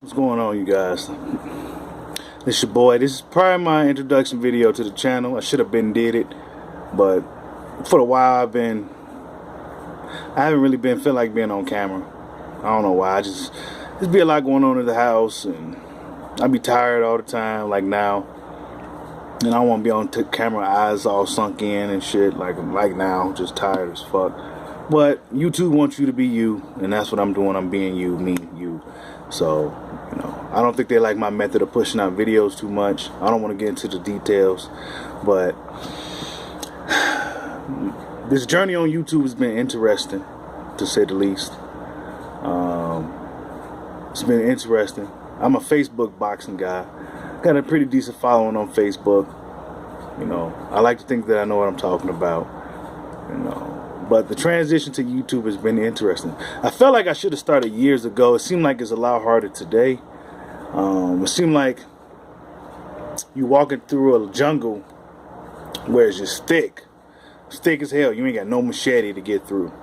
What's going on, you guys? This your boy. This is probably my introduction video to the channel. I should have been did it, but for a while I haven't really been feel like being on camera. I don't know why. Just be a lot going on in the house, and I be tired all the time. Like now, and I want to be on camera, eyes all sunk in and shit. Like now, just tired as fuck. But YouTube wants you to be you, and that's what I'm doing. I'm being you, me, you. So, I don't think they like my method of pushing out videos too much. I don't want to get into the details, but this journey on YouTube has been interesting, to say the least. It's been interesting. I'm a Facebook boxing guy. Got a pretty decent following on Facebook. I like to think that I know what I'm talking about. But the transition to YouTube has been interesting. I felt like I should have started years ago. It seemed like it's a lot harder today. It seemed like you walking through a jungle where it's just thick as hell. You ain't got no machete to get through.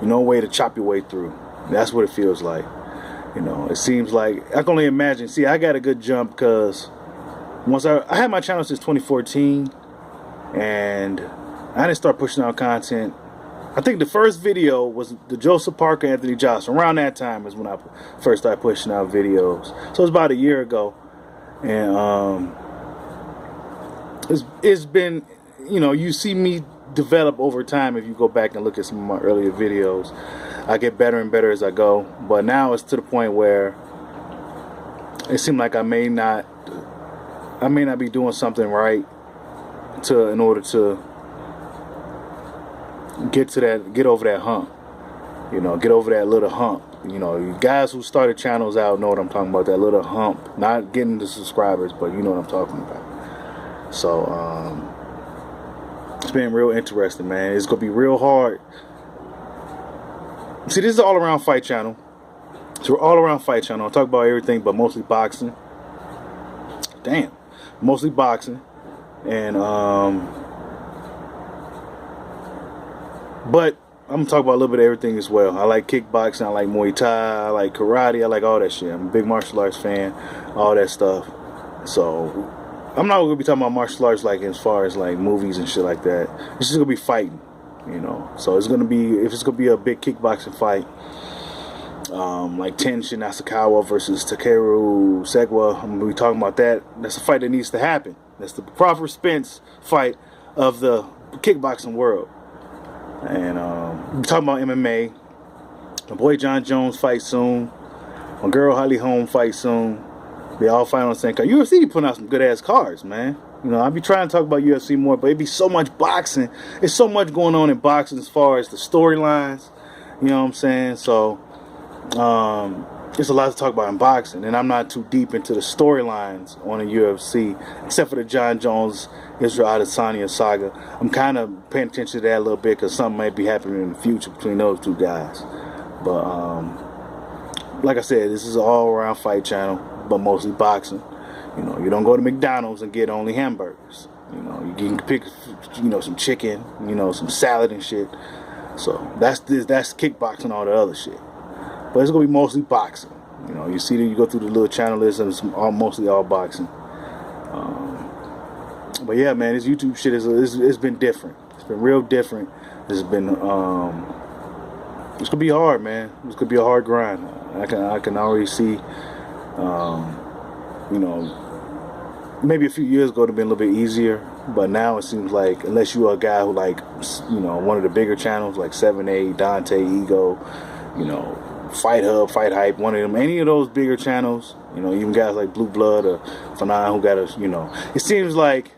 No way to chop your way through. That's what it feels like. It seems like, I can only imagine. See, I got a good jump because once I had my channel since 2014, and I didn't start pushing out content. I think the first video was the Joseph Parker, Anthony Johnson. Around that time is when I first started pushing out videos. So it's about a year ago. And it's been, you see me develop over time. If you go back and look at some of my earlier videos, I get better and better as I go. But now it's to the point where it seems like I may not be doing something right in order to get over that hump. Get over that little hump. You guys who started channels out know what I'm talking about, that little hump. Not getting the subscribers, but you know what I'm talking about. So it's been real interesting, man. It's gonna be real hard. See, this is an all-around fight channel. So we're all-around fight channel. I'll talk about everything, but mostly boxing. Damn. Mostly boxing. And but I'm gonna talk about a little bit of everything as well. I like kickboxing, I like Muay Thai, I like karate, I like all that shit. I'm a big martial arts fan, all that stuff. So I'm not gonna be talking about martial arts like as far as like movies and shit like that. It's just gonna be fighting, So it's gonna be, if it's gonna be a big kickboxing fight, like Tenshin Nasukawa versus Takeru Segwa, I'm gonna be talking about that. That's a fight that needs to happen. That's the Crawford Spence fight of the kickboxing world. And we're talking about MMA. My boy John Jones fight soon. My girl Holly Holm fight soon. They all fight on the same card. UFC be putting out some good ass cards, man. I be trying to talk about UFC more, but it be so much boxing. It's so much going on in boxing as far as the storylines. You know what I'm saying? So there's a lot to talk about in boxing, and I'm not too deep into the storylines on the UFC, except for the John Jones Israel Adesanya saga. I'm kind of paying attention to that a little bit because something might be happening in the future between those two guys. But like I said, this is an all-around fight channel, but mostly boxing. You don't go to McDonald's and get only hamburgers. You can pick, some chicken, some salad and shit. So that's kickboxing and all the other shit. But it's gonna be mostly boxing. You see that you go through the little channel list, and it's mostly all boxing. But yeah, man, this YouTube shit it's been different. It's been real different. It's been it's gonna be hard, man. It's gonna be a hard grind. I can already see. Maybe a few years ago it'd have been a little bit easier, but now it seems like unless you're a guy who like, one of the bigger channels like 7A, Dante, Ego, Fight Hub, Fight Hype, one of them, any of those bigger channels, even guys like Blue Blood or Fanan who got a, it seems like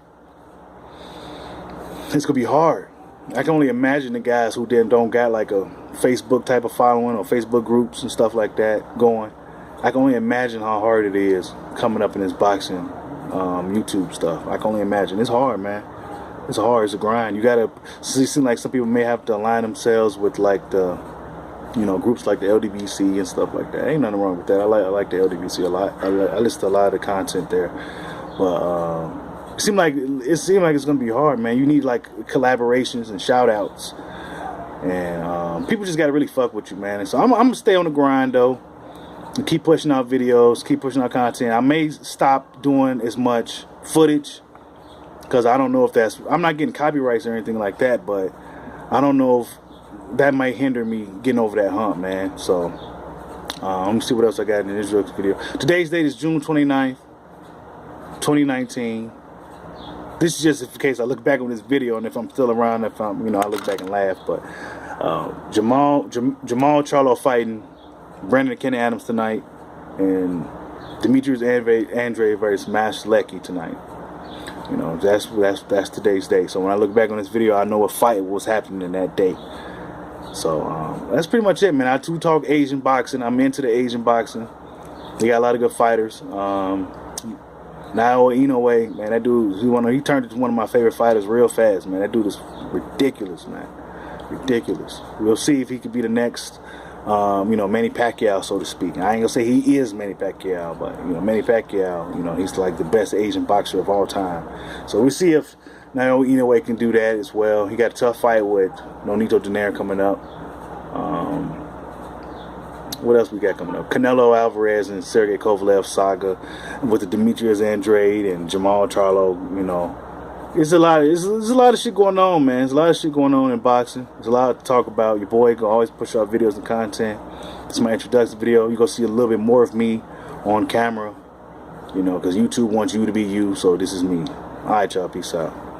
it's gonna be hard. I can only imagine the guys who don't got like a Facebook type of following or Facebook groups and stuff like that going. I can only imagine how hard it is coming up in this boxing YouTube stuff. I can only imagine. It's hard, man. It's hard. It's a grind. You gotta. It seems like some people may have to align themselves with like the, groups like the LDBC and stuff like that. Ain't nothing wrong with that. I like the LDBC a lot. I listen to a lot of the content there, but it seemed like it's gonna be hard, man. You need like collaborations and shout outs, and people just gotta really fuck with you, man. And so I'm gonna stay on the grind though. keep pushing out videos, keep pushing out content. I may stop doing as much footage because I don't know if that's, I'm not getting copyrights or anything like that, but I don't know if that might hinder me getting over that hump, man. So let me see what else I got in this video. Today's date is June 29th, 2019. This is just in case I look back on this video, and if I'm still around, if I'm, I look back and laugh. But Jamal Charlo fighting Brandon Kenny Adams tonight, and Demetrius Andre versus Mash Lecky tonight. That's today's day. So when I look back on this video, I know what fight was happening in that day. So that's pretty much it, man. I do talk Asian boxing. I'm into the Asian boxing. They got a lot of good fighters. Naoya Inoue, man, that dude, he turned into one of my favorite fighters real fast, man. That dude is ridiculous, man. Ridiculous. We'll see if he could be the next, Manny Pacquiao, so to speak. I ain't gonna say he is Manny Pacquiao, but Manny Pacquiao, he's like the best Asian boxer of all time. So we'll see if Naoya Inoue can do that as well. He got a tough fight with Nonito Donaire coming up. What else we got coming up? Canelo Alvarez and Sergey Kovalev saga with the Demetrius Andrade and Jamal Charlo. There's a lot of shit going on, man. There's a lot of shit going on in boxing. There's a lot to talk about. Your boy can always push out videos and content. This is my introduction video. You're gonna see a little bit more of me on camera, because YouTube wants you to be you. So this is me. All right, y'all. Peace out.